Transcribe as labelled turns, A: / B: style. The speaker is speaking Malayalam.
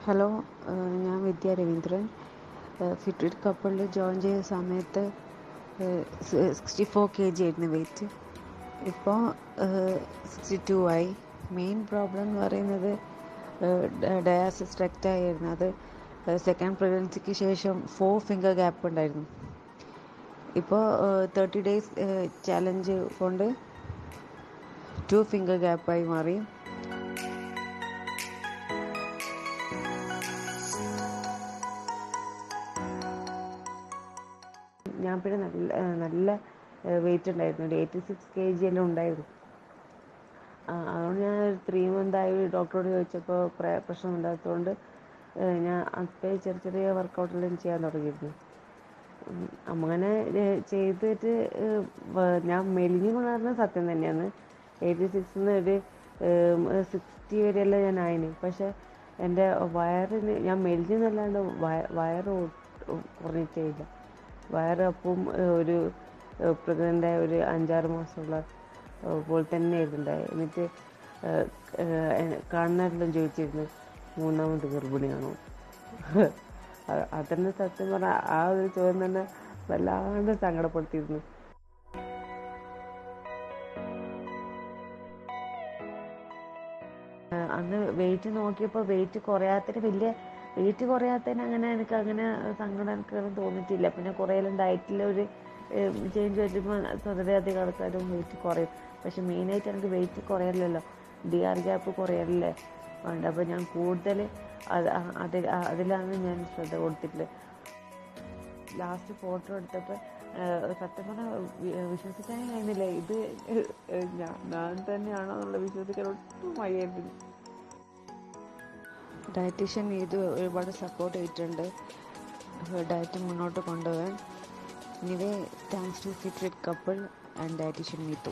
A: ഹലോ, ഞാൻ വിദ്യ രവീന്ദ്രൻ. ഫിറ്റ്ബിറ്റ് കപ്പിളിൽ ജോയിൻ ചെയ്ത സമയത്ത് 64 kg ആയിരുന്നു വെയിറ്റ്. ഇപ്പോൾ 62 ആയി. മെയിൻ പ്രോബ്ലം എന്ന് പറയുന്നത് ഡയാസിസ് റെക്റ്റായിരുന്നു. അത് സെക്കൻഡ് പ്രഗ്നൻസിക്ക് ശേഷം 4 ഫിംഗർ ഗ്യാപ്പ് ഉണ്ടായിരുന്നു. ഇപ്പോൾ 30 days ചാലഞ്ച് കൊണ്ട് 2 ഫിംഗർ ഗ്യാപ്പായി മാറി. ഞാൻ പിന്നെ നല്ല വെയിറ്റ് ഉണ്ടായിരുന്നു. ഒരു 86 kg എല്ലാം ഉണ്ടായിരുന്നു. അതുകൊണ്ട് ഞാൻ ഒരു 3 month ആയി ഡോക്ടറോട് ചോദിച്ചപ്പോൾ പ്രശ്നം ഉണ്ടാകാത്തതുകൊണ്ട് ഞാൻ അപ്പോൾ ചെറിയ വർക്കൗട്ടെല്ലാം ചെയ്യാൻ തുടങ്ങിയിരുന്നു. അങ്ങനെ ചെയ്തിട്ട് ഞാൻ മെലിഞ്ഞു പറഞ്ഞാൽ സത്യം തന്നെയാണ്. 86 ഒരു 60 വരെയെല്ലാം ഞാൻ ആയിന്. പക്ഷെ എൻ്റെ വയറിന് ഞാൻ മെലിഞ്ഞെന്നല്ലാണ്ട് വയറ് കുറഞ്ഞിട്ടേ ഇല്ല. വയറ് അപ്പം ഒരു പ്രഗ്നൻ്റായ ഒരു 5-6 മാസമുള്ള പോലെ തന്നെ ആയിട്ടുണ്ടായി. എന്നിട്ട് കാണുന്നവരെല്ലാം ചോദിച്ചിരുന്നു മൂന്നാമത് ഗർഭിണിയാണോ. അതന്നെ സത്യം പറഞ്ഞാൽ ആ ഒരു ചോദ്യം തന്നെ വല്ലാണ്ട് സങ്കടപ്പെടുത്തിയിരുന്നു. അന്ന് വെയിറ്റ് നോക്കിയപ്പോൾ വെയിറ്റ് കുറയാത്തതിന് എനിക്ക് അങ്ങനെ സങ്കടം എനിക്ക് തോന്നിയിട്ടില്ല. പിന്നെ കുറേയെല്ലാം ഡയറ്റിലൊരു ചേഞ്ച് വരുമ്പോൾ വളരെയധികം ആൾക്കാരും വെയിറ്റ് കുറയും. പക്ഷെ മെയിനായിട്ട് എനിക്ക് വെയിറ്റ് കുറയല്ലോ, DR ഗ്യാപ്പ് കുറയല്ലേ വേണ്ട. അപ്പോൾ ഞാൻ കൂടുതൽ അതിലാണ് ഞാൻ ശ്രദ്ധ കൊടുത്തിട്ടുള്ളത്. ലാസ്റ്റ് ഫോട്ടോ എടുത്തപ്പോൾ സത്യം പറഞ്ഞാൽ വിശ്വസിക്കാനേ കഴിയുന്നില്ല. ഇത് ഞാൻ തന്നെയാണോ എന്നുള്ള വിശ്വസിക്കാൻ ഒട്ടും വയ്യായിരുന്നു. ഡയറ്റീഷ്യൻ ഇത് ഒരുപാട് സപ്പോർട്ട് ചെയ്തിട്ടുണ്ട് ഡയറ്റ് മുന്നോട്ട് കൊണ്ടുപോകാൻ. Anyway, thanks to Fitbit couple and dietitian Neethu.